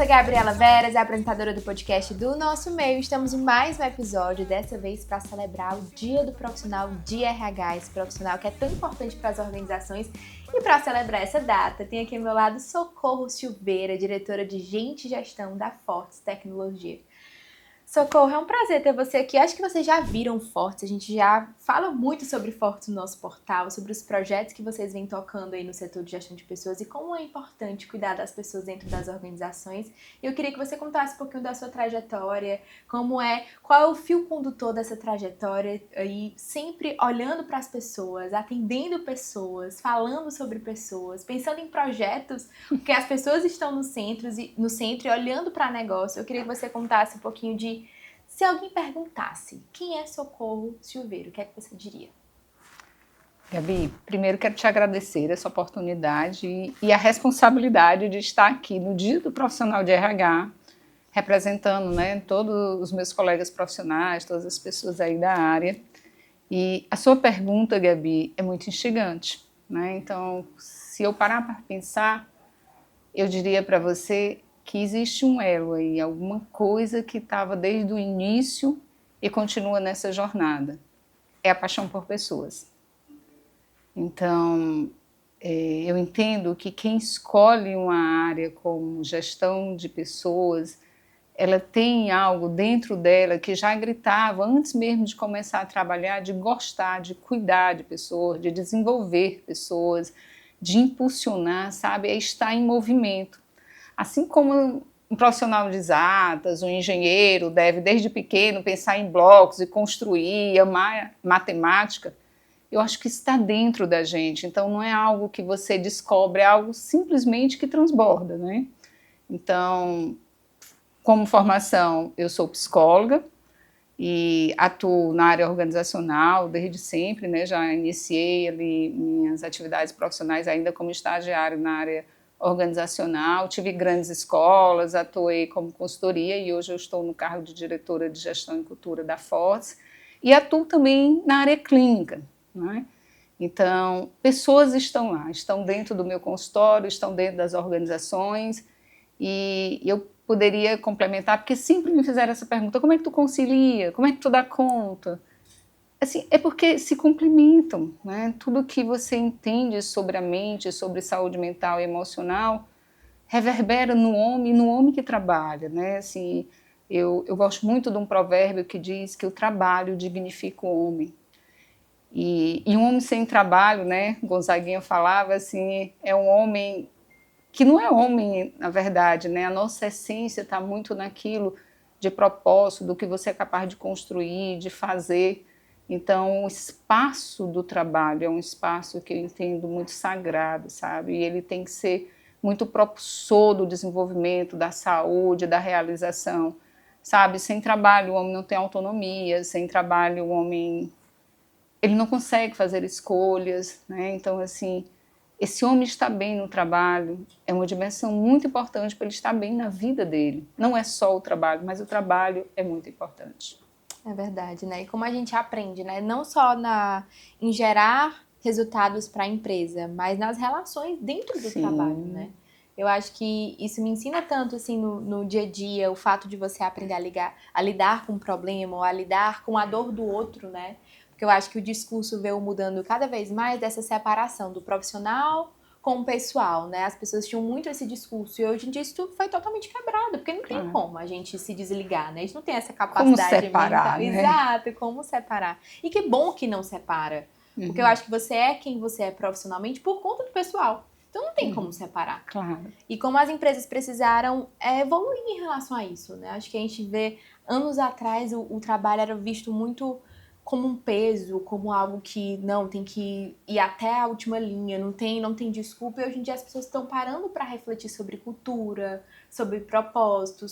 sou Gabriela Veras, a apresentadora do podcast do Nosso Meio. Estamos em mais um episódio, dessa vez para celebrar o Dia do Profissional de RH, esse profissional que é tão importante para as organizações. E para celebrar essa data, tem aqui ao meu lado Socorro Silveira, diretora de Gente e Gestão da Fortes Tecnologia. Socorro, é um prazer ter você aqui. Acho que vocês já viram Fortes, a gente já fala muito sobre Fortes no nosso portal, sobre os projetos que vocês vêm tocando aí no setor de gestão de pessoas e como é importante cuidar das pessoas dentro das organizações. E eu queria que você contasse um pouquinho da sua trajetória, qual é o fio condutor dessa trajetória aí, sempre olhando para as pessoas, atendendo pessoas, falando sobre pessoas, pensando em projetos, porque as pessoas estão no centro e olhando para negócio. Eu queria que você contasse um pouquinho de se alguém perguntasse quem é Socorro Silveira, o que é que você diria? Gabi, primeiro quero te agradecer essa oportunidade e a responsabilidade de estar aqui no Dia do Profissional de RH, representando, todos os meus colegas profissionais, todas as pessoas aí da área. E a sua pergunta, Gabi, é muito instigante, Então, se eu parar para pensar, eu diria para você que existe um elo aí, alguma coisa que estava desde o início e continua nessa jornada. É a paixão por pessoas. Então, eu entendo que quem escolhe uma área como gestão de pessoas, ela tem algo dentro dela que já gritava, antes mesmo de começar a trabalhar, de gostar, de cuidar de pessoas, de desenvolver pessoas, de impulsionar, sabe? É estar em movimento. Assim como um profissional de exatas, um engenheiro deve, desde pequeno, pensar em blocos e construir, amar matemática, eu acho que está dentro da gente. Então, não é algo que você descobre, é algo simplesmente que transborda, Então, como formação, eu sou psicóloga e atuo na área organizacional desde sempre, Já iniciei ali minhas atividades profissionais ainda como estagiário na área organizacional, tive grandes escolas, atuei como consultoria e hoje eu estou no cargo de diretora de gestão e cultura da Fortes e atuo também na área clínica, Então, pessoas estão lá, estão dentro do meu consultório, estão dentro das organizações e eu poderia complementar, porque sempre me fizeram essa pergunta, como é que tu concilia, como é que tu dá conta? Assim, é porque se complementam, Tudo que você entende sobre a mente, sobre saúde mental e emocional, reverbera no homem que trabalha, Assim, eu gosto muito de um provérbio que diz que o trabalho dignifica o homem. E um homem sem trabalho, Gonzaguinha falava assim, é um homem que não é homem, na verdade, A nossa essência está muito naquilo de propósito, do que você é capaz de construir, de fazer. Então, o espaço do trabalho é um espaço que eu entendo muito sagrado, sabe? E ele tem que ser muito propulsor do desenvolvimento, da saúde, da realização, sabe? Sem trabalho, o homem não tem autonomia, sem trabalho, o homem ele não consegue fazer escolhas, Então, assim, esse homem estar bem no trabalho é uma dimensão muito importante para ele estar bem na vida dele. Não é só o trabalho, mas o trabalho é muito importante. É verdade, E como a gente aprende, Não só em gerar resultados para a empresa, mas nas relações dentro do trabalho, Eu acho que isso me ensina tanto, assim, no dia a dia, o fato de você aprender a lidar com o problema, ou a lidar com a dor do outro, Porque eu acho que o discurso veio mudando cada vez mais dessa separação do profissional com o pessoal, As pessoas tinham muito esse discurso e hoje em dia isso tudo foi totalmente quebrado, porque não tem como a gente se desligar, A gente não tem essa capacidade como separar, mental. Exato, como separar. E que bom que não separa, porque eu acho que você é quem você é profissionalmente por conta do pessoal. Então não tem como separar. Claro. E como as empresas precisaram evoluir em relação a isso, Acho que a gente vê, anos atrás, o trabalho era visto muito como um peso, como algo que não, tem que ir até a última linha, não tem desculpa. E hoje em dia as pessoas estão parando para refletir sobre cultura, sobre propósito,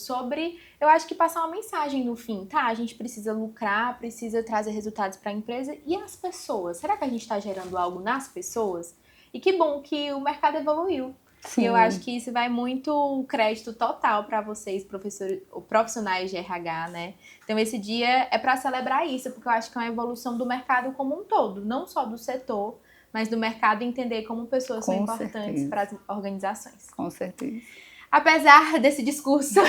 eu acho que passar uma mensagem no fim, tá? A gente precisa lucrar, precisa trazer resultados para a empresa. E as pessoas? Será que a gente está gerando algo nas pessoas? E que bom que o mercado evoluiu. Sim. E eu acho que isso vai muito crédito total para vocês, profissionais de RH, Então esse dia é para celebrar isso, porque eu acho que é uma evolução do mercado como um todo, não só do setor, mas do mercado entender como pessoas são importantes para as organizações. Com certeza. Apesar desse discurso,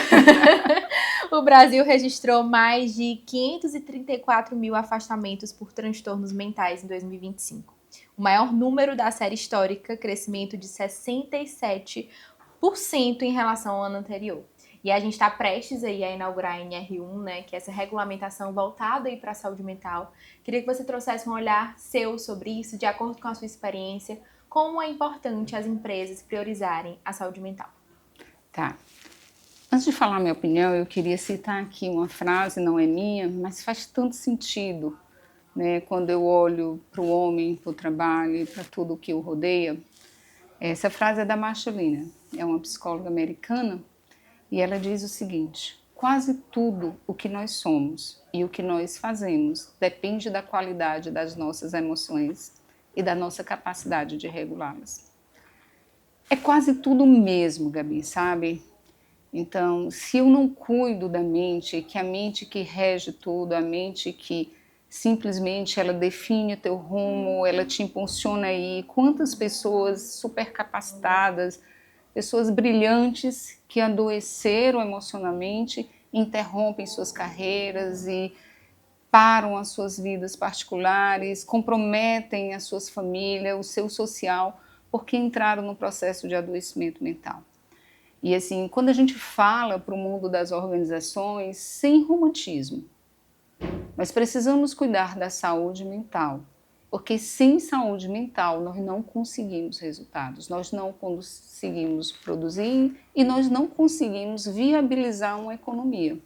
o Brasil registrou mais de 534 mil afastamentos por transtornos mentais em 2025. O maior número da série histórica, crescimento de 67% em relação ao ano anterior. E a gente está prestes aí a inaugurar a NR1, né, que é essa regulamentação voltada aí para a saúde mental. Queria que você trouxesse um olhar seu sobre isso, de acordo com a sua experiência, como é importante as empresas priorizarem a saúde mental. Tá. Antes de falar minha opinião, eu queria citar aqui uma frase, não é minha, mas faz tanto sentido, né? Quando eu olho para o homem, para o trabalho e para tudo o que o rodeia. Essa frase é da Marshallina, é uma psicóloga americana, e ela diz o seguinte: quase tudo o que nós somos e o que nós fazemos depende da qualidade das nossas emoções e da nossa capacidade de regulá-las. É quase tudo mesmo, Gabi, sabe? Então, se eu não cuido da mente, que a mente que rege tudo, a mente que simplesmente ela define o teu rumo, ela te impulsiona aí, quantas pessoas super capacitadas, pessoas brilhantes que adoeceram emocionalmente, interrompem suas carreiras e param as suas vidas particulares, comprometem as suas famílias, o seu social, porque entraram no processo de adoecimento mental. E assim, quando a gente fala para o mundo das organizações, sem romantismo, nós precisamos cuidar da saúde mental, porque sem saúde mental nós não conseguimos resultados, nós não conseguimos produzir e nós não conseguimos viabilizar uma economia.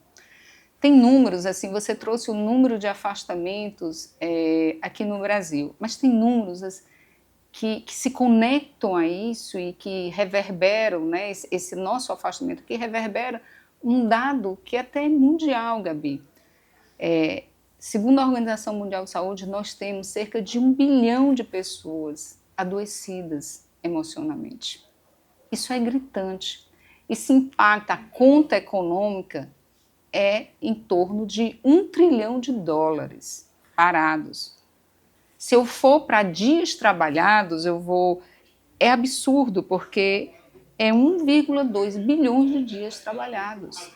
Tem números, assim, você trouxe o número de afastamentos aqui no Brasil, mas tem números que se conectam a isso e que reverberam, né, esse nosso afastamento, que reverbera um dado que é até mundial, Gabi. Segundo a Organização Mundial de Saúde, nós temos cerca de 1 bilhão de pessoas adoecidas emocionalmente. Isso é gritante. Isso impacta a conta econômica, é em torno de US$ 1 trilhão parados. Se eu for para dias trabalhados, é absurdo, porque é 1,2 bilhões de dias trabalhados.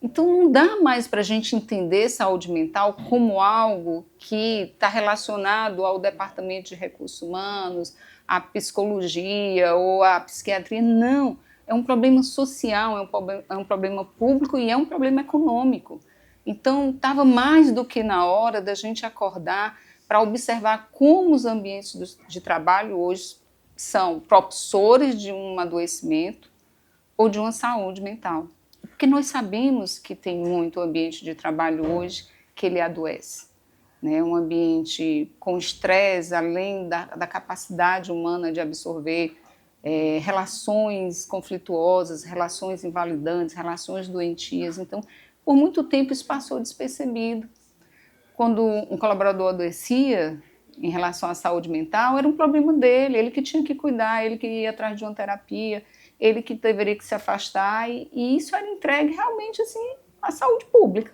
Então não dá mais para a gente entender saúde mental como algo que está relacionado ao departamento de recursos humanos, à psicologia ou à psiquiatria. Não, é um problema social, é um problema público e é um problema econômico. Então estava mais do que na hora da gente acordar para observar como os ambientes de trabalho hoje são propulsores de um adoecimento ou de uma saúde mental. Porque nós sabemos que tem muito ambiente de trabalho hoje que ele adoece. Né? Um ambiente com estresse, além da capacidade humana de absorver relações conflituosas, relações invalidantes, relações doentias. Então, por muito tempo isso passou despercebido. Quando um colaborador adoecia em relação à saúde mental, era um problema dele, ele que tinha que cuidar, ele que ia atrás de uma terapia, ele que deveria se afastar, e isso era entregue realmente assim, à saúde pública,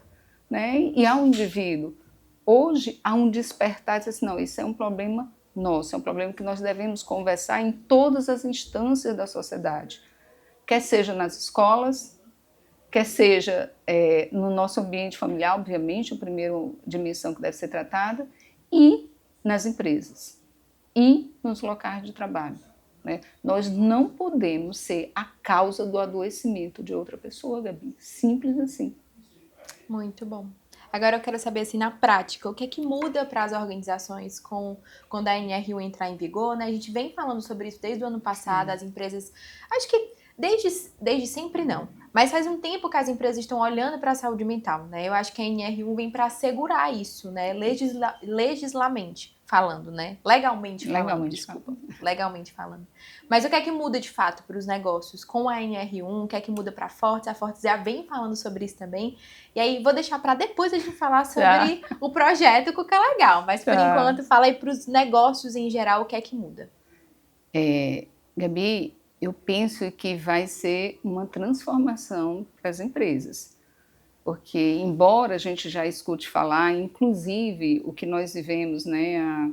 né? E ao indivíduo. Hoje há um despertar, diz assim, não, isso é um problema nosso, é um problema que nós devemos conversar em todas as instâncias da sociedade, quer seja nas escolas, quer seja no nosso ambiente familiar, obviamente, a primeira dimensão que deve ser tratada, e nas empresas, e nos locais de trabalho. Né? Nós não podemos ser a causa do adoecimento de outra pessoa, Gabi. Simples assim. Muito bom. Agora eu quero saber, assim, na prática, o que é que muda para as organizações quando a NR1 entrar em vigor, né? A gente vem falando sobre isso desde o ano passado, as empresas... Acho que desde sempre não, mas faz um tempo que as empresas estão olhando para a saúde mental, né? Eu acho que a NR1 vem para assegurar isso, né? Legislamente falando, né? Legalmente falando. Mas o que é que muda de fato para os negócios com a NR1? O que é que muda para a Fortes? A Fortes já vem falando sobre isso também. E aí vou deixar para depois a gente falar sobre o projeto, que é legal. Mas por enquanto, fala aí para os negócios em geral o que é que muda. Gabi, eu penso que vai ser uma transformação para as empresas. Porque, embora a gente já escute falar, inclusive o que nós vivemos, né, há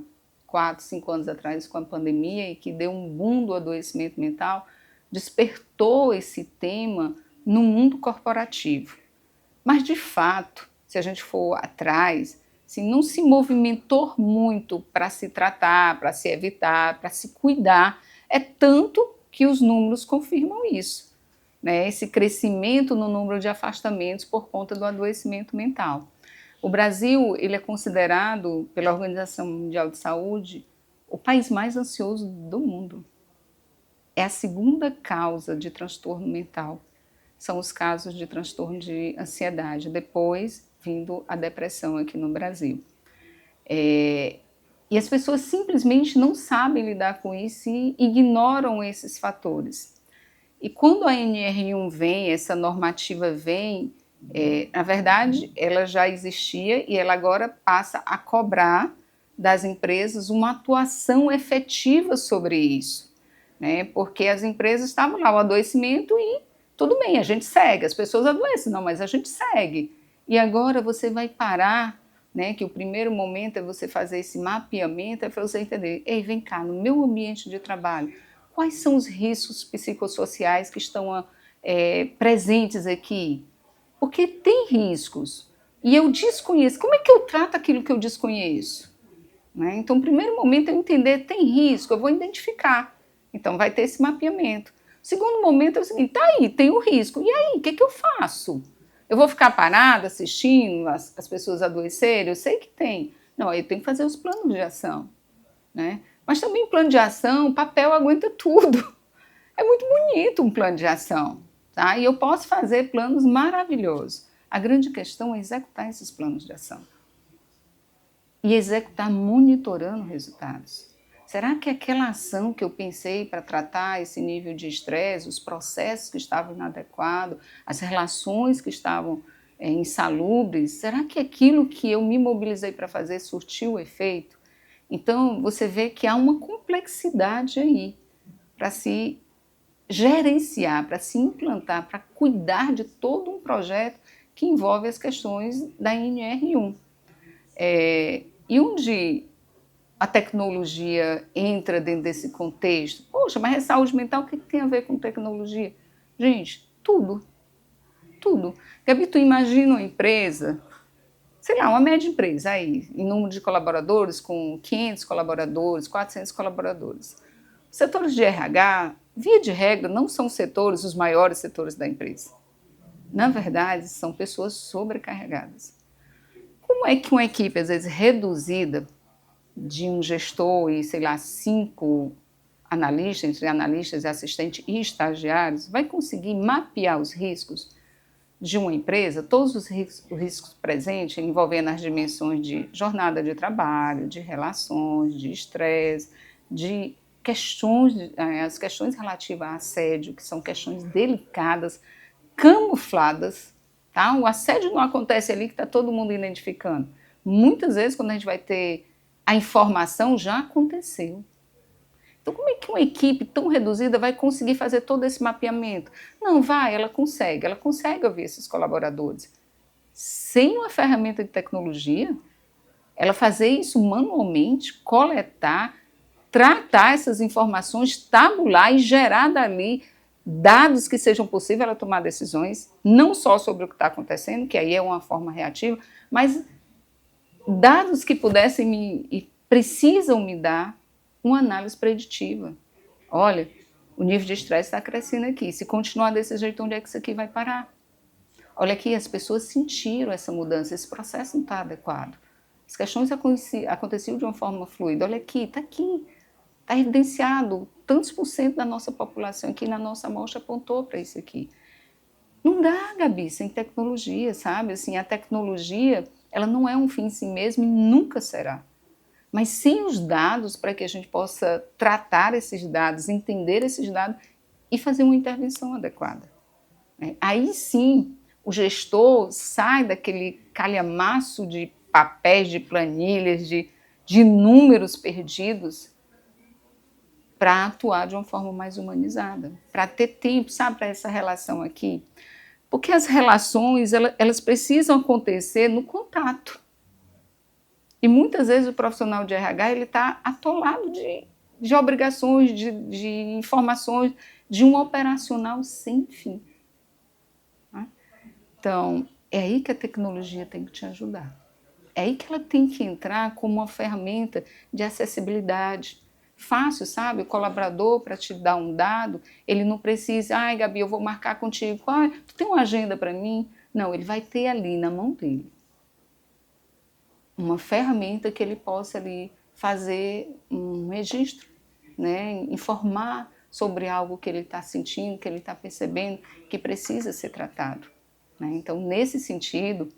4, 5 anos atrás com a pandemia, e que deu um boom do adoecimento mental, despertou esse tema no mundo corporativo. Mas, de fato, se a gente for atrás, assim, não se movimentou muito para se tratar, para se evitar, para se cuidar. É tanto que os números confirmam isso, né? Esse crescimento no número de afastamentos por conta do adoecimento mental. O Brasil, ele é considerado pela Organização Mundial de Saúde o país mais ansioso do mundo. É a segunda causa de transtorno mental. São os casos de transtorno de ansiedade, depois vindo a depressão aqui no Brasil. E as pessoas simplesmente não sabem lidar com isso e ignoram esses fatores. E quando a NR1 vem, essa normativa vem, na verdade, ela já existia e ela agora passa a cobrar das empresas uma atuação efetiva sobre isso, né? Porque as empresas estavam lá, o adoecimento e tudo bem, a gente segue, as pessoas adoecem, não, mas a gente segue. E agora você vai parar, né, que o primeiro momento é você fazer esse mapeamento, é para você entender, ei, vem cá, no meu ambiente de trabalho, quais são os riscos psicossociais que estão presentes aqui? Porque tem riscos e eu desconheço. Como é que eu trato aquilo que eu desconheço? Né? Então, o primeiro momento é entender, tem risco, eu vou identificar. Então, vai ter esse mapeamento. O segundo momento é o seguinte, tá aí, tem o risco. E aí, o que eu faço? Eu vou ficar parada assistindo as pessoas adoecerem? Eu sei que tem. Não, eu tenho que fazer os planos de ação. Né? Mas também plano de ação, papel aguenta tudo. É muito bonito um plano de ação. Tá? E eu posso fazer planos maravilhosos. A grande questão é executar esses planos de ação. E executar monitorando resultados. Será que aquela ação que eu pensei para tratar esse nível de estresse, os processos que estavam inadequados, as relações que estavam insalubres, será que aquilo que eu me mobilizei para fazer surtiu efeito? Então, você vê que há uma complexidade aí para se gerenciar, para se implantar, para cuidar de todo um projeto que envolve as questões da NR1. E onde a tecnologia entra dentro desse contexto? Poxa, mas é saúde mental, o que tem a ver com tecnologia? Gente, tudo. Tudo. Gabi, tu imagina uma empresa, sei lá, uma média empresa aí, em número de colaboradores, com 500 colaboradores, 400 colaboradores. Os setores de RH, via de regra, não são setores, os maiores setores da empresa. Na verdade, são pessoas sobrecarregadas. Como é que uma equipe, às vezes, reduzida, de um gestor e, sei lá, 5 analistas, entre analistas e assistentes e estagiários, vai conseguir mapear os riscos de uma empresa, todos os riscos presentes, envolvendo as dimensões de jornada de trabalho, de relações, de estresse, de questões, as questões relativas a assédio, que são questões delicadas, camufladas, tá? O assédio não acontece ali que está todo mundo identificando. Muitas vezes, quando a gente vai ter a informação, já aconteceu. Então, como é que uma equipe tão reduzida vai conseguir fazer todo esse mapeamento? Não, ela consegue ouvir esses colaboradores. Sem uma ferramenta de tecnologia, ela fazer isso manualmente, coletar, tratar essas informações, tabular e gerar dali dados que sejam possíveis ela tomar decisões, não só sobre o que está acontecendo, que aí é uma forma reativa, mas dados que pudessem e precisam me dar uma análise preditiva. Olha, o nível de estresse está crescendo aqui. Se continuar desse jeito, onde é que isso aqui vai parar? Olha aqui, as pessoas sentiram essa mudança, esse processo não está adequado. As questões aconteciam de uma forma fluida. Olha aqui, está evidenciado. Tantos por cento da nossa população aqui na nossa amostra apontou para isso aqui. Não dá, Gabi, sem tecnologia, sabe? Assim, a tecnologia, ela não é um fim em si mesmo e nunca será. Mas sem os dados para que a gente possa tratar esses dados, entender esses dados e fazer uma intervenção adequada. Aí sim, o gestor sai daquele calhamaço de papéis, de planilhas, de números perdidos para atuar de uma forma mais humanizada, para ter tempo, sabe, para essa relação aqui. Porque as relações, elas precisam acontecer no contato. E muitas vezes o profissional de RH está atolado de obrigações, de informações, de um operacional sem fim. Né? Então, é aí que a tecnologia tem que te ajudar. É aí que ela tem que entrar como uma ferramenta de acessibilidade. Fácil, sabe? O colaborador, para te dar um dado, ele não precisa, ai, Gabi, eu vou marcar contigo, tu tem uma agenda para mim? Não, ele vai ter ali na mão dele uma ferramenta que ele possa ali fazer um registro, né? Informar sobre algo que ele está sentindo, que ele está percebendo, que precisa ser tratado. Né? Então, nesse sentido,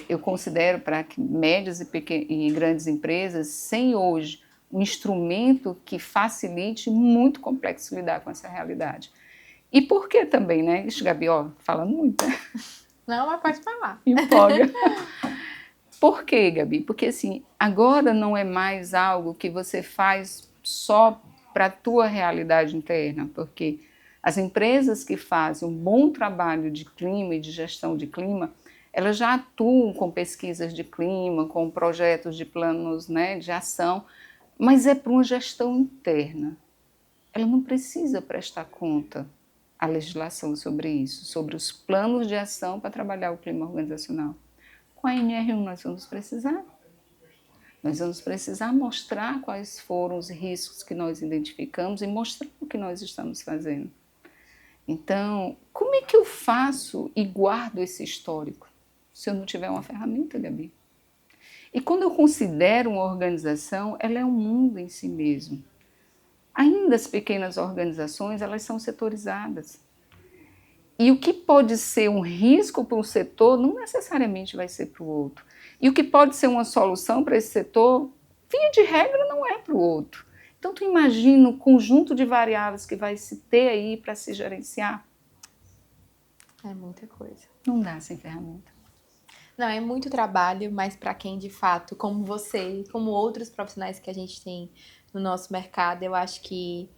eu considero para que médias e grandes empresas, sem hoje um instrumento que facilite, muito complexo lidar com essa realidade. E por que também, né? Ixi, Gabi, ó, falando muito, né? Não, mas pode falar. Empolga. Por quê, Gabi? Porque assim, agora não é mais algo que você faz só para a tua realidade interna, porque as empresas que fazem um bom trabalho de clima e de gestão de clima, elas já atuam com pesquisas de clima, com projetos de planos, né, de ação, mas é para uma gestão interna. Ela não precisa prestar conta à legislação sobre isso, sobre os planos de ação para trabalhar o clima organizacional. Com a NR1 nós vamos precisar. Nós vamos precisar mostrar quais foram os riscos que nós identificamos e mostrar o que nós estamos fazendo. Então, como é que eu faço e guardo esse histórico se eu não tiver uma ferramenta, Gabi? E quando eu considero uma organização, ela é um mundo em si mesmo. Ainda as pequenas organizações, elas são setorizadas. E o que pode ser um risco para um setor, não necessariamente vai ser para o outro. E o que pode ser uma solução para esse setor, via de regra, não é para o outro. Então, tu imagina o conjunto de variáveis que vai se ter aí para se gerenciar? É muita coisa. Não dá sem ferramenta. Não, é muito trabalho, mas para quem de fato, como você, como outros profissionais que a gente tem no nosso mercado, eu acho que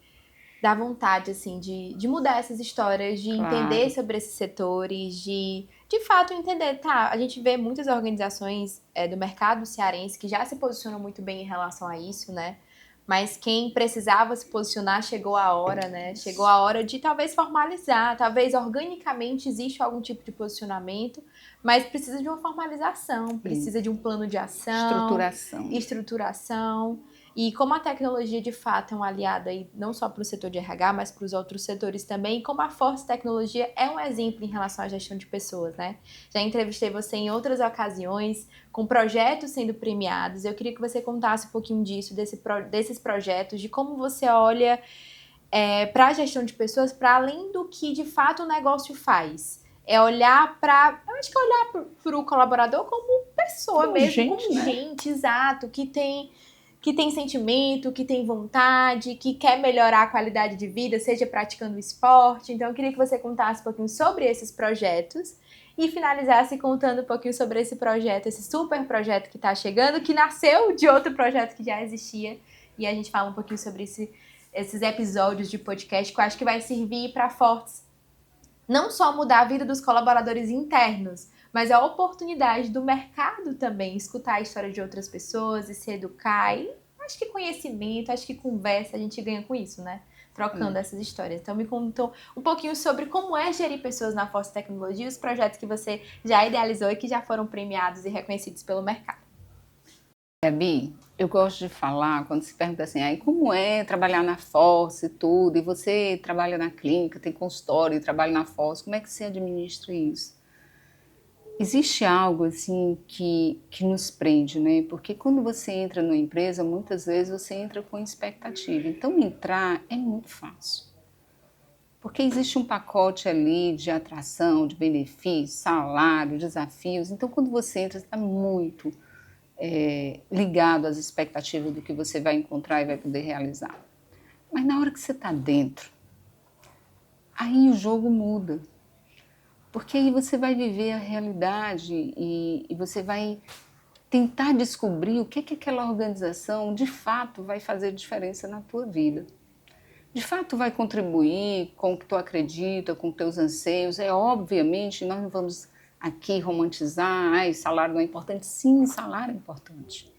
dá vontade, assim, de mudar essas histórias, de entender sobre esses setores, de fato entender, tá, a gente vê muitas organizações do mercado cearense que já se posicionam muito bem em relação a isso, né? Mas quem precisava se posicionar chegou a hora, né? Chegou a hora de talvez formalizar, talvez organicamente existe algum tipo de posicionamento, mas precisa de uma formalização, precisa de um plano de ação, estruturação. E como a tecnologia de fato é um aliado aí, não só para o setor de RH, mas para os outros setores também, como a Force Tecnologia é um exemplo em relação à gestão de pessoas, né? Já entrevistei você em outras ocasiões, com projetos sendo premiados. Eu queria que você contasse um pouquinho disso, desses projetos, de como você olha para a gestão de pessoas, para além do que de fato o negócio faz. É olhar para, eu acho que é olhar para o colaborador como pessoa mesmo, como gente, exato, que tem sentimento, que tem vontade, que quer melhorar a qualidade de vida, seja praticando esporte. Então, eu queria que você contasse um pouquinho sobre esses projetos e finalizasse contando um pouquinho sobre esse projeto, esse super projeto que está chegando, que nasceu de outro projeto que já existia. E a gente fala um pouquinho sobre esses episódios de podcast que eu acho que vai servir para Fortes não só mudar a vida dos colaboradores internos, mas a oportunidade do mercado também, escutar a história de outras pessoas e se educar. E acho que conhecimento, acho que conversa, a gente ganha com isso, né? Trocando essas histórias. Então, me contou um pouquinho sobre como é gerir pessoas na Force Tecnologia e os projetos que você já idealizou e que já foram premiados e reconhecidos pelo mercado. Gabi, eu gosto de falar, quando se pergunta assim, aí como é trabalhar na Force e tudo, e você trabalha na clínica, tem consultório e trabalha na Force, como é que você administra isso? Existe algo assim que nos prende, né? Porque quando você entra numa empresa, muitas vezes você entra com expectativa. Então entrar é muito fácil. Porque existe um pacote ali de atração, de benefícios, salário, desafios. Então quando você entra, você está muito ligado às expectativas do que você vai encontrar e vai poder realizar. Mas na hora que você está dentro, aí o jogo muda. Porque aí você vai viver a realidade e você vai tentar descobrir o que aquela organização de fato vai fazer diferença na tua vida. De fato vai contribuir com o que tu acredita, com os teus anseios. Obviamente, nós não vamos aqui romantizar, salário não é importante. Sim, salário é importante.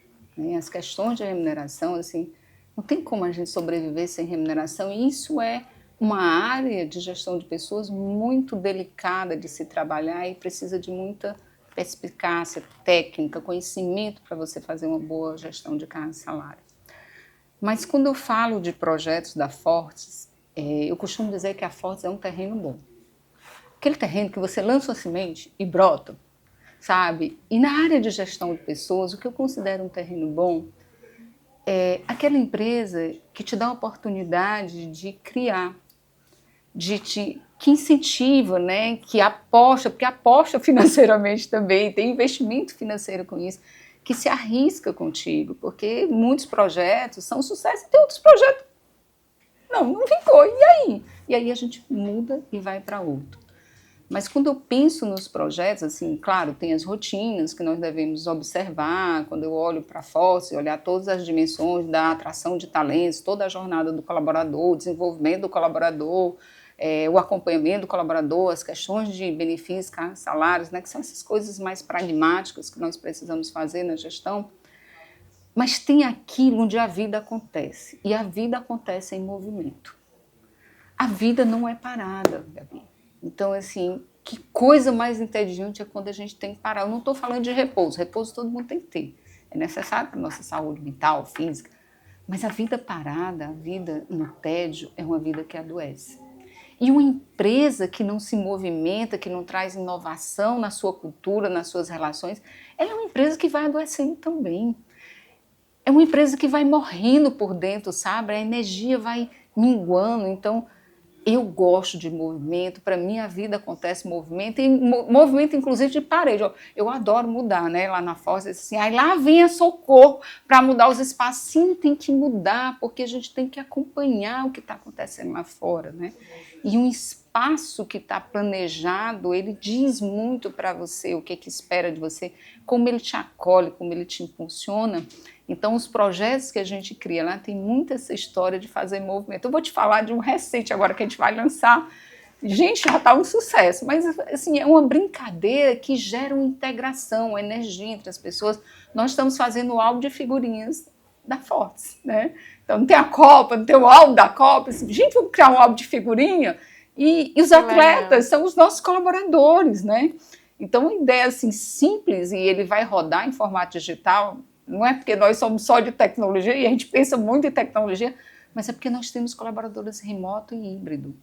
As questões de remuneração, assim, não tem como a gente sobreviver sem remuneração e isso é uma área de gestão de pessoas muito delicada de se trabalhar e precisa de muita perspicácia, técnica, conhecimento para você fazer uma boa gestão de carga e salário. Mas quando eu falo de projetos da Fortes, eu costumo dizer que a Fortes é um terreno bom. Aquele terreno que você lança uma semente e brota, sabe? E na área de gestão de pessoas, o que eu considero um terreno bom é aquela empresa que te dá a oportunidade de criar, que incentiva, né? Que aposta, porque aposta financeiramente também, tem investimento financeiro com isso, que se arrisca contigo, porque muitos projetos são sucesso e tem outros projetos não ficou, e aí? E aí a gente muda e vai para outro. Mas quando eu penso nos projetos, assim, claro, tem as rotinas que nós devemos observar, quando eu olho para a Force, olhar todas as dimensões da atração de talentos, toda a jornada do colaborador, o desenvolvimento do colaborador, o acompanhamento do colaborador, as questões de benefícios, salários, né, que são essas coisas mais pragmáticas que nós precisamos fazer na gestão. Mas tem aquilo onde a vida acontece, e a vida acontece em movimento. A vida não é parada, Gabi. Então, assim, que coisa mais entediante é quando a gente tem que parar. Eu não estou falando de repouso. Repouso todo mundo tem que ter. É necessário para a nossa saúde mental, física. Mas a vida parada, a vida no tédio, é uma vida que adoece. E uma empresa que não se movimenta, que não traz inovação na sua cultura, nas suas relações, ela é uma empresa que vai adoecendo também. É uma empresa que vai morrendo por dentro, sabe? A energia vai minguando. Então, eu gosto de movimento, para mim a vida acontece em movimento, e movimento inclusive de parede. Eu adoro mudar, né? Lá na Força, assim, aí lá vem a Socorro para mudar os espaços. Sim, tem que mudar, porque a gente tem que acompanhar o que está acontecendo lá fora, né? E um espaço que está planejado, ele diz muito para você o que espera de você, como ele te acolhe, como ele te impulsiona. Então, os projetos que a gente cria lá tem muita essa história de fazer movimento. Eu vou te falar de um recente agora que a gente vai lançar. Gente, já está um sucesso, mas assim, é uma brincadeira que gera uma integração, uma energia entre as pessoas. Nós estamos fazendo o álbum de figurinhas da Fortes, né? Então, não tem a Copa, não tem o álbum da Copa. Assim, gente, vamos criar um álbum de figurinha? E os atletas são os nossos colaboradores, né? Então, uma ideia assim, simples, e ele vai rodar em formato digital. Não é porque nós somos só de tecnologia e a gente pensa muito em tecnologia, mas é porque nós temos colaboradores remoto e híbrido.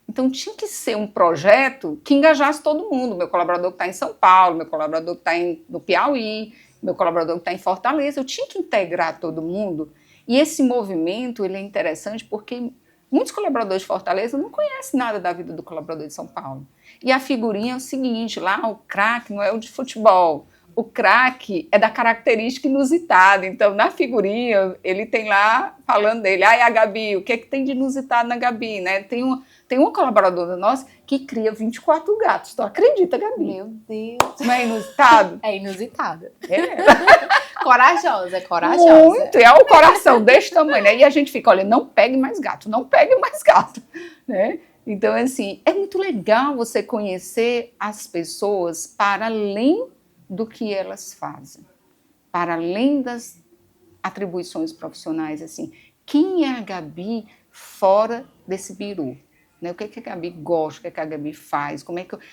Então tinha que ser um projeto que engajasse todo mundo. Meu colaborador que está em São Paulo, meu colaborador que está no Piauí, meu colaborador que está em Fortaleza. Eu tinha que integrar todo mundo. E esse movimento ele é interessante porque muitos colaboradores de Fortaleza não conhecem nada da vida do colaborador de São Paulo. E a figurinha é o seguinte, lá o craque não é o de futebol. O craque é da característica inusitada. Então, na figurinha, ele tem lá falando dele. Ai, a Gabi, o que é que tem de inusitado na Gabi, né? Tem uma colaboradora nossa que cria 24 gatos. Tu acredita, Gabi? Meu Deus. Não é inusitado? É inusitada. É. Corajosa. Muito. É o coração desse tamanho, né? E a gente fica, olha, não pegue mais gato, não pegue mais gato, né? Então, assim, é muito legal você conhecer as pessoas para além do que elas fazem, para além das atribuições profissionais, assim, quem é a Gabi fora desse biru? Né? O que é que a Gabi gosta, o que é que a Gabi faz,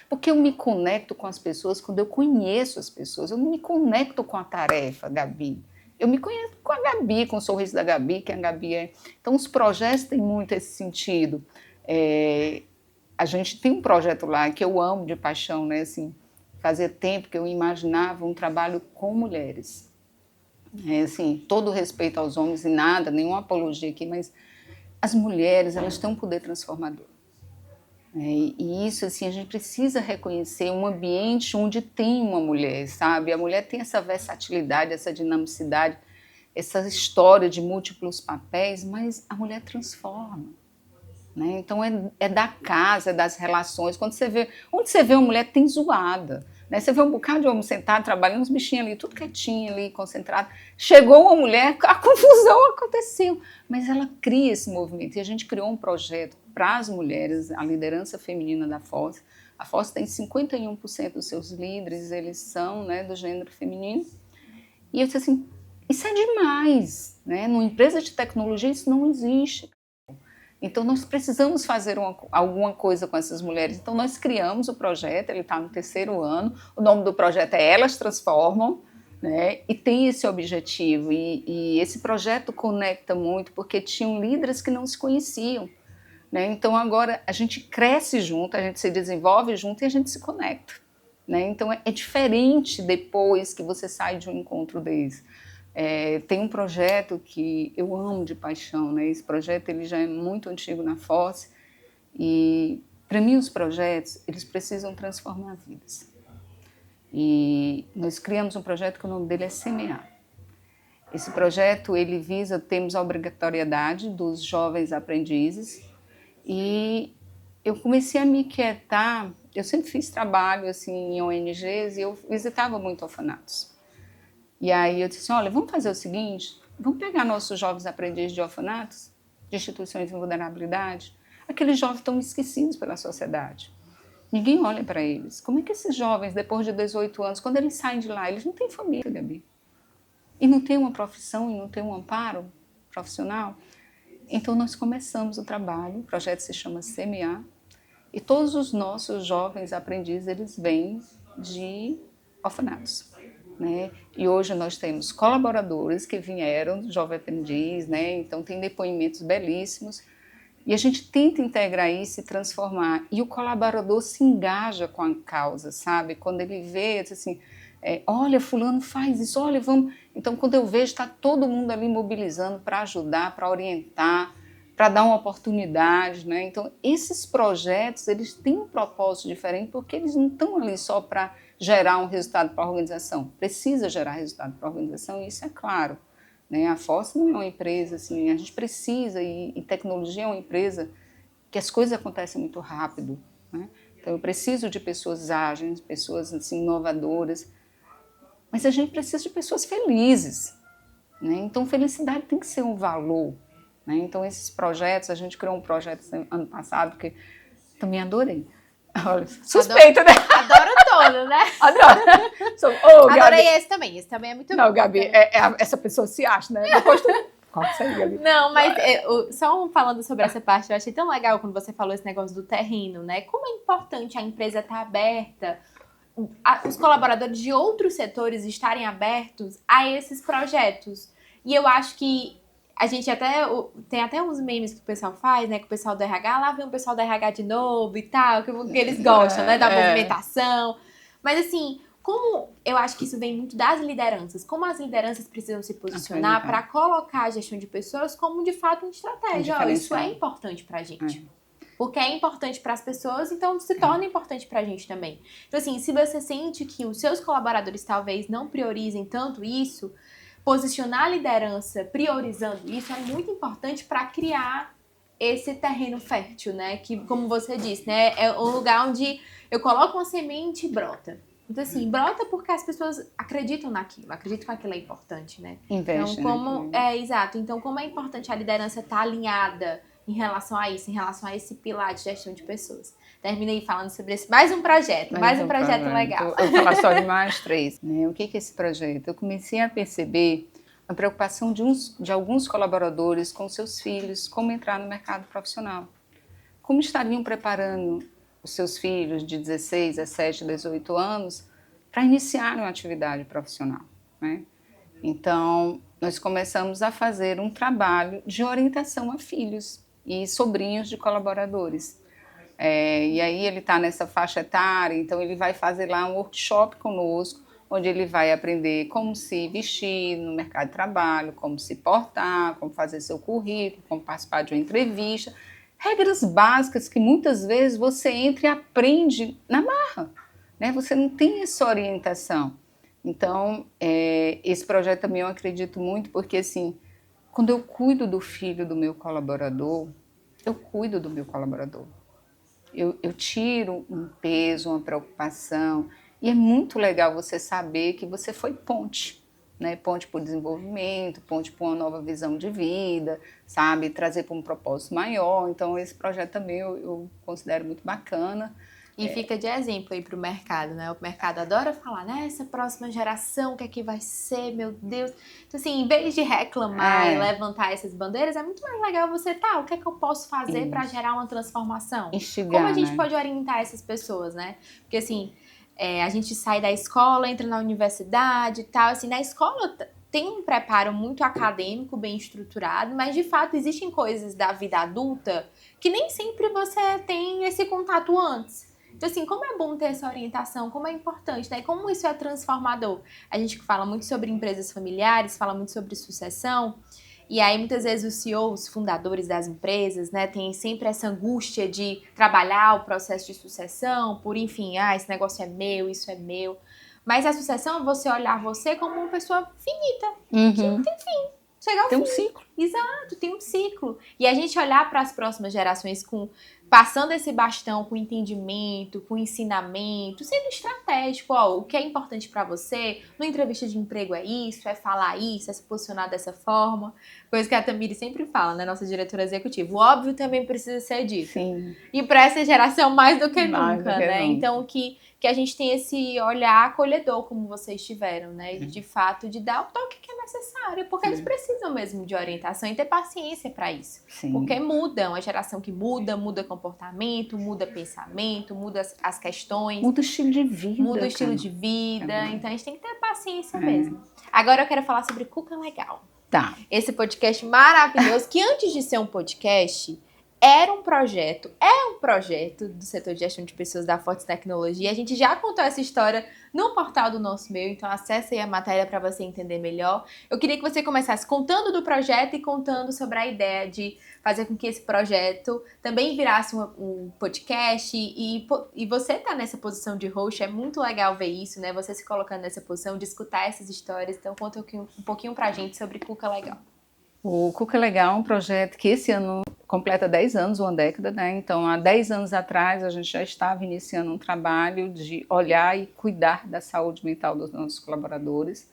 porque eu me conecto com as pessoas quando eu conheço as pessoas, eu não me conecto com a tarefa, Gabi, eu me conheço com a Gabi, com o sorriso da Gabi, quem a Gabi é. Então, os projetos têm muito esse sentido. A gente tem um projeto lá que eu amo de paixão, né, assim, fazia tempo que eu imaginava um trabalho com mulheres. Assim, todo respeito aos homens e nada, nenhuma apologia aqui, mas as mulheres, elas têm um poder transformador. E isso, assim, a gente precisa reconhecer um ambiente onde tem uma mulher, sabe? A mulher tem essa versatilidade, essa dinamicidade, essa história de múltiplos papéis, mas a mulher transforma. Né? Então, é da casa, é das relações. Onde você vê uma mulher, tem zoada. Né? Você vê um bocado de homem sentado, trabalhando, uns bichinhos ali, tudo quietinho ali, concentrado. Chegou uma mulher, a confusão aconteceu. Mas ela cria esse movimento. E a gente criou um projeto para as mulheres, a liderança feminina da Force. A Force tem 51% dos seus líderes, eles são, né, do gênero feminino. E eu disse assim, isso é demais. Né? Numa empresa de tecnologia, isso não existe. Então, nós precisamos fazer alguma coisa com essas mulheres. Então, nós criamos o projeto, ele está no 3º ano, o nome do projeto é Elas Transformam, né? E tem esse objetivo. E esse projeto conecta muito, porque tinham líderes que não se conheciam, né? Então, agora a gente cresce junto, a gente se desenvolve junto e a gente se conecta, né? Então, é diferente depois que você sai de um encontro desse. Tem um projeto que eu amo de paixão, né? Esse projeto ele já é muito antigo na FOSSE e, para mim, os projetos eles precisam transformar vidas. E nós criamos um projeto que o nome dele é Semear. Esse projeto ele visa, temos a obrigatoriedade dos jovens aprendizes e eu comecei a me inquietar. Eu sempre fiz trabalho assim, em ONGs e eu visitava muito orfanatos. E aí eu disse, olha, vamos fazer o seguinte, vamos pegar nossos jovens aprendizes de orfanatos, de instituições de vulnerabilidade, aqueles jovens tão esquecidos pela sociedade. Ninguém olha para eles. Como é que esses jovens, depois de 18 anos, quando eles saem de lá, eles não têm família, Gabi? E não têm uma profissão, e não têm um amparo profissional? Então nós começamos o trabalho, o projeto se chama Semear, e todos os nossos jovens aprendizes, eles vêm de orfanatos. Né? E hoje nós temos colaboradores que vieram do Jovem Aprendiz, né? Então tem depoimentos belíssimos e a gente tenta integrar isso e transformar, e o colaborador se engaja com a causa, sabe? Quando ele vê, assim, olha, fulano faz isso, olha, vamos... Então quando eu vejo, está todo mundo ali mobilizando para ajudar, para orientar, para dar uma oportunidade, né? Então esses projetos, eles têm um propósito diferente, porque eles não estão ali só para gerar um resultado para a organização, precisa gerar resultado para a organização, e isso é claro, né? A FOSSE não é uma empresa, assim, a gente precisa, e tecnologia é uma empresa que as coisas acontecem muito rápido, né? Então eu preciso de pessoas ágeis, pessoas assim, inovadoras, mas a gente precisa de pessoas felizes, né? Então felicidade tem que ser um valor, né? Então esses projetos, a gente criou um projeto ano passado que também adorei. Olha, suspeita, né? Adoro todo, né? Adoro. Adorei esse também é muito bom. Não, Gabi, essa pessoa se acha, né? Depois tu... Corta isso aí, Gabi. Não, mas só falando sobre essa parte, eu achei tão legal quando você falou esse negócio do terreno, né? Como é importante a empresa estar aberta, os colaboradores de outros setores estarem abertos a esses projetos. E eu acho que a gente tem até uns memes que o pessoal faz, né? Que o pessoal do RH, lá vem o pessoal do RH de novo e tal, que eles gostam, né? Da movimentação. Mas assim, como eu acho que isso vem muito das lideranças, como as lideranças precisam se posicionar para colocar a gestão de pessoas como de fato uma estratégia. Isso é importante pra gente. Porque é importante para as pessoas, então se torna importante para a gente também. Então assim, se você sente que os seus colaboradores talvez não priorizem tanto isso, posicionar a liderança priorizando isso é muito importante para criar esse terreno fértil, né? Que, como você disse, né? É um lugar onde eu coloco uma semente e brota. Então, assim, brota porque as pessoas acreditam naquilo, acreditam que aquilo é importante, né? Investe, então, como, né? Exato. Então, como é importante a liderança estar alinhada em relação a isso, em relação a esse pilar de gestão de pessoas. Terminei falando sobre esse, mais um projeto legal. Eu vou falar só de mais 3. Né? O que é esse projeto? Eu comecei a perceber a preocupação de alguns colaboradores com seus filhos, como entrar no mercado profissional. Como estariam preparando os seus filhos de 16, 17, 18 anos para iniciarem uma atividade profissional, né? Então, nós começamos a fazer um trabalho de orientação a filhos e sobrinhos de colaboradores. E aí ele está nessa faixa etária, então ele vai fazer lá um workshop conosco, onde ele vai aprender como se vestir no mercado de trabalho, como se portar, como fazer seu currículo, como participar de uma entrevista. Regras básicas que muitas vezes você entra e aprende na marra, né? Você não tem essa orientação. Então, esse projeto também eu acredito muito, porque assim, quando eu cuido do filho do meu colaborador, eu cuido do meu colaborador. Eu tiro um peso, uma preocupação, e é muito legal você saber que você foi ponte, né? Ponte para o desenvolvimento, ponte para uma nova visão de vida, sabe? Trazer para um propósito maior. Então, esse projeto também eu considero muito bacana. E fica de exemplo aí pro mercado, né? O mercado adora falar, né? Essa próxima geração, o que é que vai ser, meu Deus. Então, assim, em vez de reclamar e levantar essas bandeiras, é muito mais legal você, tá, o que é que eu posso fazer para gerar uma transformação? Instigar, Como a gente né? pode orientar essas pessoas, né? Porque, assim, a gente sai da escola, entra na universidade e tal, assim, na escola tem um preparo muito acadêmico, bem estruturado, mas, de fato, existem coisas da vida adulta que nem sempre você tem esse contato antes. Então, assim, como é bom ter essa orientação, como é importante, né? Como isso é transformador. A gente fala muito sobre empresas familiares, fala muito sobre sucessão, e aí muitas vezes os CEOs, os fundadores das empresas, né, tem sempre essa angústia de trabalhar o processo de sucessão, por enfim, esse negócio é meu, isso é meu. Mas a sucessão é você olhar você como uma pessoa finita, que não tem fim. Chega ao Tem um fim. ciclo. Exato, tem um ciclo. E a gente olhar para as próximas gerações passando esse bastão com entendimento, com ensinamento, sendo estratégico. Ó, o que é importante para você numa entrevista de emprego é isso, é falar isso, é se posicionar dessa forma. Coisa que a Tamiri sempre fala, né, nossa diretora executiva. O óbvio também precisa ser dito. Sim. E para essa geração mais do que Mais nunca, do que né? nunca. Então que a gente tem esse olhar acolhedor, como vocês tiveram, né? De fato, de dar o toque que é necessário, porque eles precisam mesmo de orientação e ter paciência para isso. Sim. Porque muda, uma geração que muda comportamento, muda pensamento, muda as questões. Muda o estilo de vida. Muda o estilo de vida, então a gente tem que ter paciência mesmo. Agora eu quero falar sobre Cuca Legal. Tá. Esse podcast maravilhoso, que antes de ser um podcast, é um projeto do setor de gestão de pessoas da Fortes Tecnologia. A gente já contou essa história no portal do Nosso Meio, então acesse aí a matéria para você entender melhor. Eu queria que você começasse contando do projeto e contando sobre a ideia de fazer com que esse projeto também virasse um podcast. E você tá nessa posição de host, é muito legal ver isso, né? Você se colocando nessa posição de escutar essas histórias. Então conta um pouquinho pra gente sobre Cuca Legal. O Cuca Legal é um projeto que esse ano completa 10 anos, uma década, né? Então, há 10 anos atrás, a gente já estava iniciando um trabalho de olhar e cuidar da saúde mental dos nossos colaboradores.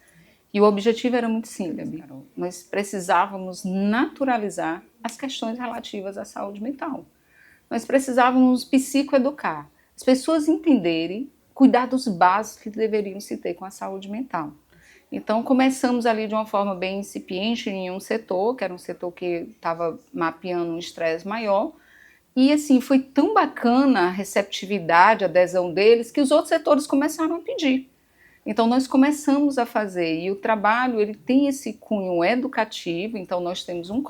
E o objetivo era muito simples, Carol. Nós precisávamos naturalizar as questões relativas à saúde mental. Nós precisávamos psicoeducar, as pessoas entenderem, cuidar dos básicos que deveriam se ter com a saúde mental. Então, começamos ali de uma forma bem incipiente em um setor, que era um setor que estava mapeando um estresse maior. E, assim, foi tão bacana a receptividade, a adesão deles, que os outros setores começaram a pedir. Então, nós começamos a fazer. E o trabalho, ele tem esse cunho educativo. Então, nós temos um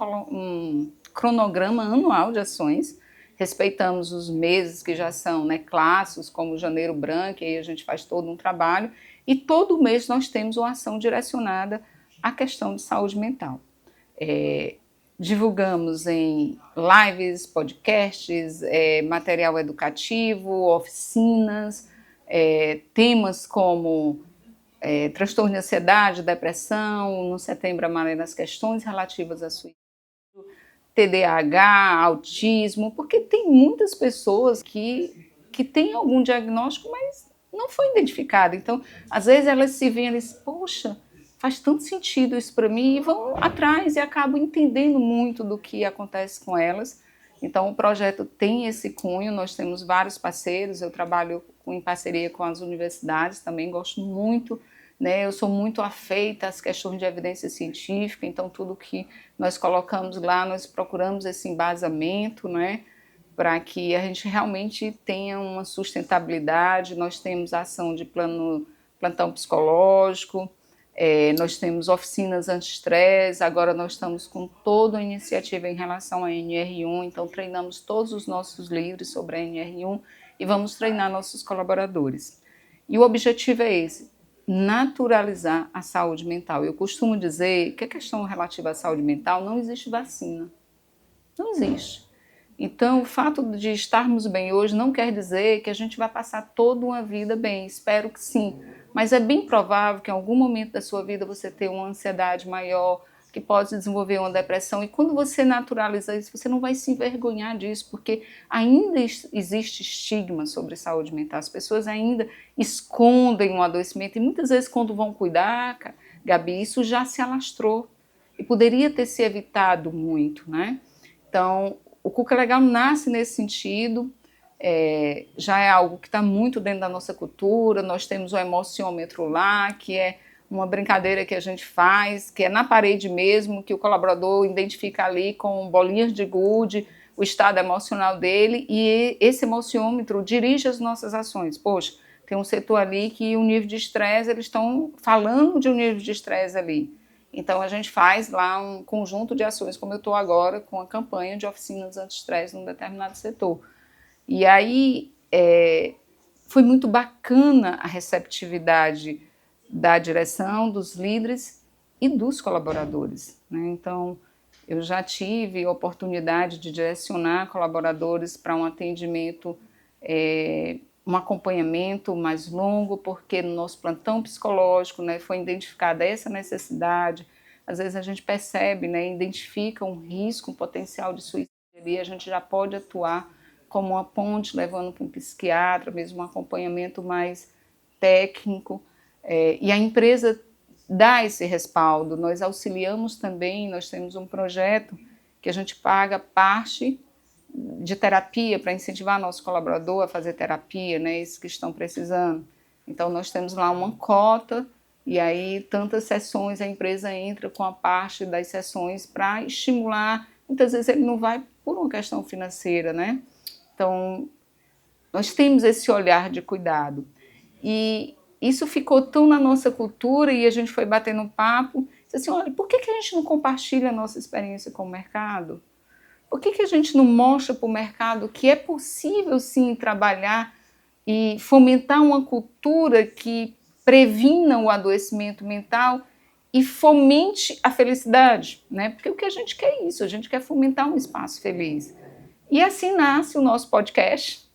cronograma anual de ações. Respeitamos os meses que já são, né, clássicos, como Janeiro Branco, e aí a gente faz todo um trabalho. E todo mês nós temos uma ação direcionada à questão de saúde mental. Divulgamos em lives, podcasts, material educativo, oficinas, temas como transtorno de ansiedade, depressão, no Setembro Amarelo as questões relativas à suicídio, TDAH, autismo, porque tem muitas pessoas que têm algum diagnóstico, mas não foi identificado. Então, às vezes elas se veem e dizem, poxa, faz tanto sentido isso para mim, e vão atrás e acabam entendendo muito do que acontece com elas. Então, o projeto tem esse cunho, nós temos vários parceiros, eu trabalho em parceria com as universidades, também gosto muito, né? Eu sou muito afeita às questões de evidência científica, então tudo que nós colocamos lá, nós procuramos esse embasamento, né? Para que a gente realmente tenha uma sustentabilidade. Nós temos a ação de plantão psicológico, nós temos oficinas anti-estresse, agora nós estamos com toda a iniciativa em relação à NR1, então treinamos todos os nossos líderes sobre a NR1 e vamos treinar nossos colaboradores. E o objetivo é esse, naturalizar a saúde mental. Eu costumo dizer que a questão relativa à saúde mental não existe vacina, não existe. Então, o fato de estarmos bem hoje não quer dizer que a gente vai passar toda uma vida bem, espero que sim, mas é bem provável que em algum momento da sua vida você tenha uma ansiedade maior, que pode desenvolver uma depressão, e quando você naturaliza isso, você não vai se envergonhar disso, porque ainda existe estigma sobre saúde mental, as pessoas ainda escondem um adoecimento, e muitas vezes quando vão cuidar, Gabi, isso já se alastrou, e poderia ter se evitado muito, né? Então, o Cuca Legal nasce nesse sentido, já é algo que está muito dentro da nossa cultura. Nós temos o emociômetro lá, que é uma brincadeira que a gente faz, que é na parede mesmo, que o colaborador identifica ali com bolinhas de gude o estado emocional dele, e esse emociômetro dirige as nossas ações. Poxa, tem um setor ali que o nível de estresse, eles estão falando de um nível de estresse ali. Então a gente faz lá um conjunto de ações, como eu estou agora com a campanha de oficinas anti-estresse num determinado setor. E aí foi muito bacana a receptividade da direção, dos líderes e dos colaboradores, né? Então, eu já tive a oportunidade de direcionar colaboradores para um atendimento, um acompanhamento mais longo, porque no nosso plantão psicológico, né, foi identificada essa necessidade. Às vezes a gente percebe, né, identifica um risco, um potencial de suicídio, e a gente já pode atuar como uma ponte, levando para um psiquiatra, mesmo um acompanhamento mais técnico. E a empresa dá esse respaldo. Nós auxiliamos também, nós temos um projeto que a gente paga parte de terapia para incentivar nosso colaborador a fazer terapia, né, esses que estão precisando. Então nós temos lá uma cota, e aí tantas sessões a empresa entra com a parte das sessões para estimular. Muitas vezes ele não vai por uma questão financeira, né? Então nós temos esse olhar de cuidado. E isso ficou tão na nossa cultura, e a gente foi batendo um papo, disse assim, olha, por que a gente não compartilha a nossa experiência com o mercado? Por que a gente não mostra para o mercado que é possível sim trabalhar e fomentar uma cultura que previna o adoecimento mental e fomente a felicidade, né? Porque o que a gente quer é isso, a gente quer fomentar um espaço feliz. E assim nasce o nosso podcast,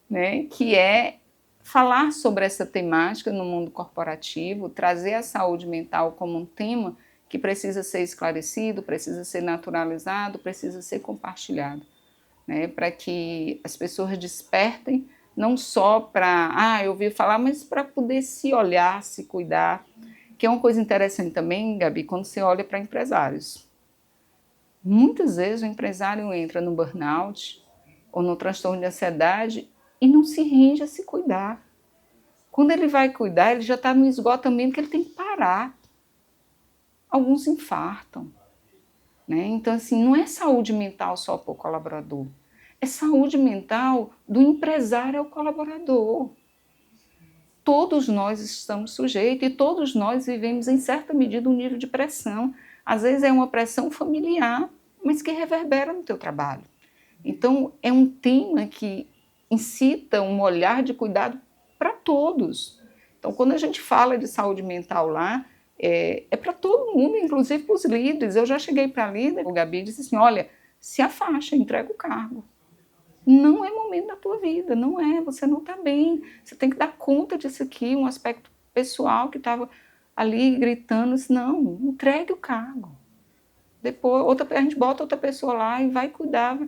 né? Que é falar sobre essa temática no mundo corporativo, trazer a saúde mental como um tema que precisa ser esclarecido, precisa ser naturalizado, precisa ser compartilhado, né? Para que as pessoas despertem, não só para, eu ouvi falar, mas para poder se olhar, se cuidar, que é uma coisa interessante também, Gabi, quando você olha para empresários. Muitas vezes o empresário entra no burnout ou no transtorno de ansiedade e não se rende a se cuidar. Quando ele vai cuidar, ele já está no esgotamento que ele tem que parar. Alguns infartam, né? Então, assim, não é saúde mental só para o colaborador. É saúde mental do empresário ao colaborador. Todos nós estamos sujeitos e todos nós vivemos, em certa medida, um nível de pressão. Às vezes é uma pressão familiar, mas que reverbera no teu trabalho. Então, é um tema que incita um olhar de cuidado para todos. Então, quando a gente fala de saúde mental lá, é para todo mundo, inclusive para os líderes. Eu já cheguei para a líder, o Gabi disse assim, olha, se afasta, entrega o cargo. Não é momento da tua vida, não é, você não está bem, você tem que dar conta disso aqui, um aspecto pessoal que estava ali gritando, assim, não, entregue o cargo. Depois a gente bota outra pessoa lá e vai cuidar,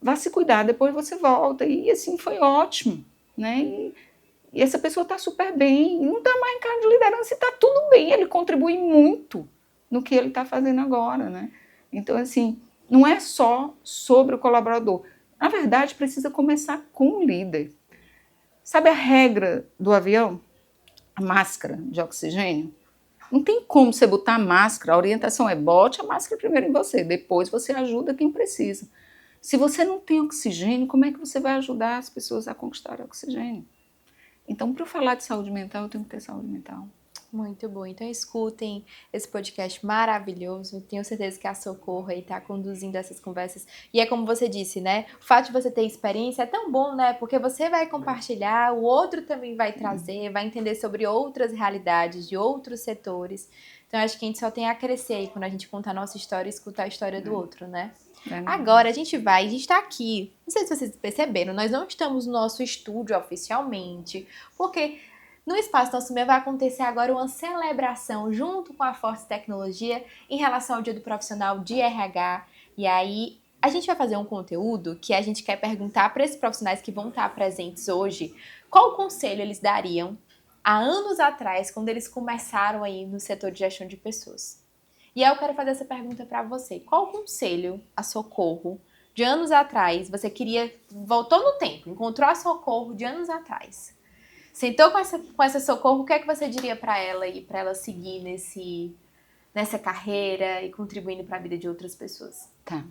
vai se cuidar, depois você volta. E assim foi ótimo, né? E essa pessoa está super bem, não está mais em cargo de liderança e está tudo bem, ele contribui muito no que ele está fazendo agora, né? Então, assim, não é só sobre o colaborador. Na verdade, precisa começar com o líder. Sabe a regra do avião? A máscara de oxigênio? Não tem como você botar a máscara, a orientação é bote a máscara primeiro em você, depois você ajuda quem precisa. Se você não tem oxigênio, como é que você vai ajudar as pessoas a conquistar oxigênio? Então, para eu falar de saúde mental, eu tenho que ter saúde mental. Muito bom. Então escutem esse podcast maravilhoso. Tenho certeza que a Socorro aí tá conduzindo essas conversas. E é como você disse, né? O fato de você ter experiência é tão bom, né? Porque você vai compartilhar, o outro também vai trazer, vai entender sobre outras realidades de outros setores. Então acho que a gente só tem a crescer aí quando a gente conta a nossa história e escutar a história do outro, né? Agora a gente está aqui. Não sei se vocês perceberam, nós não estamos no nosso estúdio oficialmente, porque no Espaço Nosso Meio vai acontecer agora uma celebração junto com a Force Tecnologia em relação ao Dia do Profissional de RH. E aí a gente vai fazer um conteúdo que a gente quer perguntar para esses profissionais que vão estar presentes hoje qual conselho eles dariam há anos atrás, quando eles começaram aí no setor de gestão de pessoas. E aí eu quero fazer essa pergunta para você. Qual conselho a Socorro, de anos atrás, você voltou no tempo, encontrou a Socorro de anos atrás, sentou com essa Socorro, o que é que você diria para ela e para ela seguir nessa carreira e contribuindo para a vida de outras pessoas? Tá.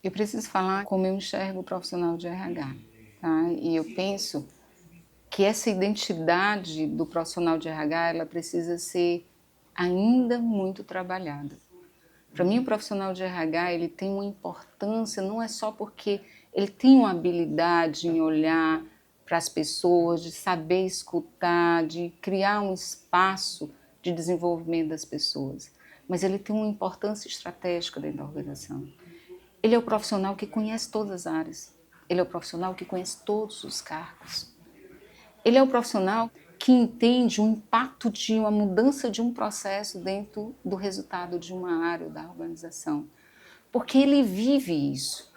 Eu preciso falar como eu enxergo o profissional de RH, tá? E eu penso que essa identidade do profissional de RH, ela precisa ser ainda muito trabalhada. Para mim, o profissional de RH, ele tem uma importância, não é só porque ele tem uma habilidade em olhar para as pessoas, de saber escutar, de criar um espaço de desenvolvimento das pessoas, mas ele tem uma importância estratégica dentro da organização. Ele é o profissional que conhece todas as áreas, ele é o profissional que conhece todos os cargos. Ele é o profissional que entende o impacto de uma mudança de um processo dentro do resultado de uma área da organização, porque ele vive isso.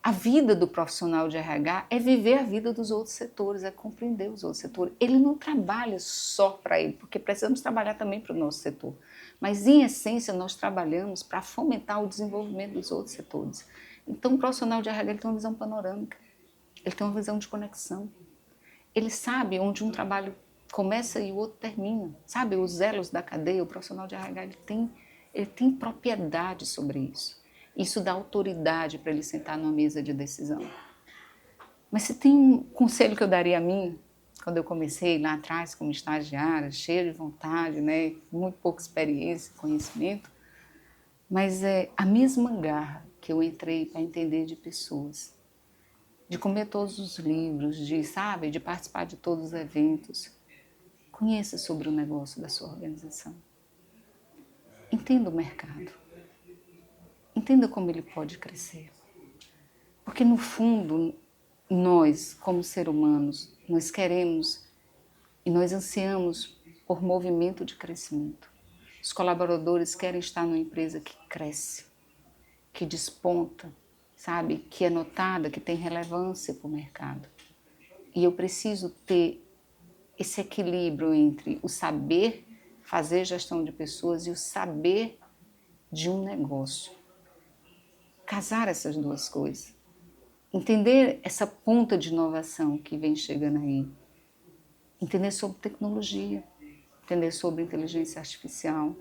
A vida do profissional de RH é viver a vida dos outros setores, é compreender os outros setores. Ele não trabalha só para ele, porque precisamos trabalhar também para o nosso setor. Mas, em essência, nós trabalhamos para fomentar o desenvolvimento dos outros setores. Então, o profissional de RH ele tem uma visão panorâmica, ele tem uma visão de conexão. Ele sabe onde um trabalho começa e o outro termina. Sabe, os elos da cadeia, o profissional de RH ele tem propriedade sobre isso. Isso dá autoridade para ele sentar numa mesa de decisão. Mas se tem um conselho que eu daria a mim, quando eu comecei lá atrás como estagiária, cheia de vontade, né, muito pouca experiência, conhecimento, mas é a mesma garra que eu entrei para entender de pessoas, de comer todos os livros, de participar de todos os eventos. Conheça sobre o negócio da sua organização. Entenda o mercado. Entenda como ele pode crescer. Porque, no fundo, nós, como seres humanos, nós queremos e nós ansiamos por movimento de crescimento. Os colaboradores querem estar numa empresa que cresce, que desponta, sabe? Que é notada, que tem relevância para o mercado. E eu preciso ter esse equilíbrio entre o saber fazer gestão de pessoas e o saber de um negócio. Casar essas duas coisas. Entender essa ponta de inovação que vem chegando aí. Entender sobre tecnologia, entender sobre inteligência artificial,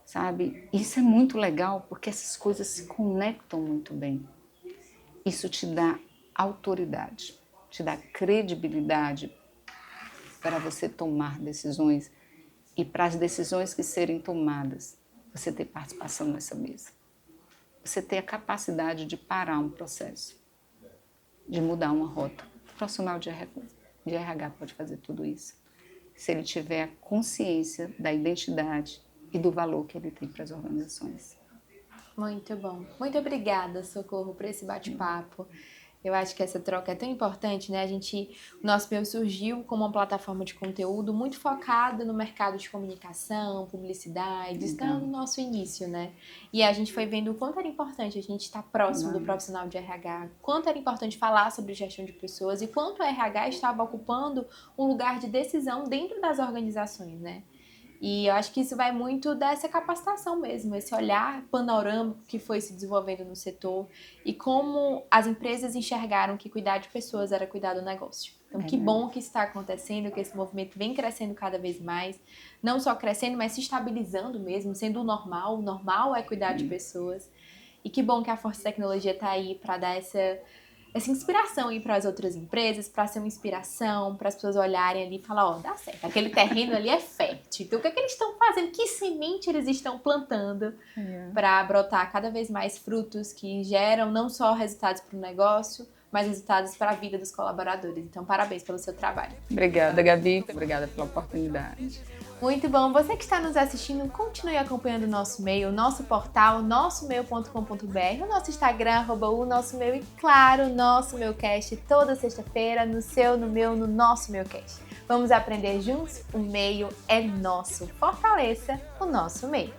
sabe? Isso é muito legal porque essas coisas se conectam muito bem. Isso te dá autoridade, te dá credibilidade para você tomar decisões e para as decisões que serem tomadas, você ter participação nessa mesa. Você ter a capacidade de parar um processo, de mudar uma rota. O profissional de RH pode fazer tudo isso, se ele tiver a consciência da identidade e do valor que ele tem para as organizações. Muito bom. Muito obrigada, Socorro, por esse bate-papo. Eu acho que essa troca é tão importante, né? O Nosso Meio surgiu como uma plataforma de conteúdo muito focada no mercado de comunicação, publicidade, está no nosso início, né? E a gente foi vendo o quanto era importante a gente estar próximo do profissional de RH, quanto era importante falar sobre gestão de pessoas e quanto o RH estava ocupando um lugar de decisão dentro das organizações, né? E eu acho que isso vai muito dessa capacitação mesmo, esse olhar panorâmico que foi se desenvolvendo no setor e como as empresas enxergaram que cuidar de pessoas era cuidar do negócio. Então, que bom que isso está acontecendo, que esse movimento vem crescendo cada vez mais, não só crescendo, mas se estabilizando mesmo, sendo o normal é cuidar de pessoas. E que bom que a Forte Tecnologia está aí para dar essa inspiração aí para as outras empresas, para ser uma inspiração, para as pessoas olharem ali e falar, ó, dá certo, aquele terreno ali é fértil. Então, o que é que eles estão fazendo? Que semente eles estão plantando para brotar cada vez mais frutos que geram não só resultados para o negócio, mas resultados para a vida dos colaboradores. Então, parabéns pelo seu trabalho. Obrigada, Gabi. Obrigada pela oportunidade. Muito bom. Você que está nos assistindo, continue acompanhando o nosso e-mail, nosso portal, nossomeio.com.br, o nosso Instagram, @o_nosso_meio e, claro, o Nosso Meucast, toda sexta-feira, no seu, no meu, no Nosso Meucast. Vamos aprender juntos? O meio é nosso. Fortaleça o nosso meio.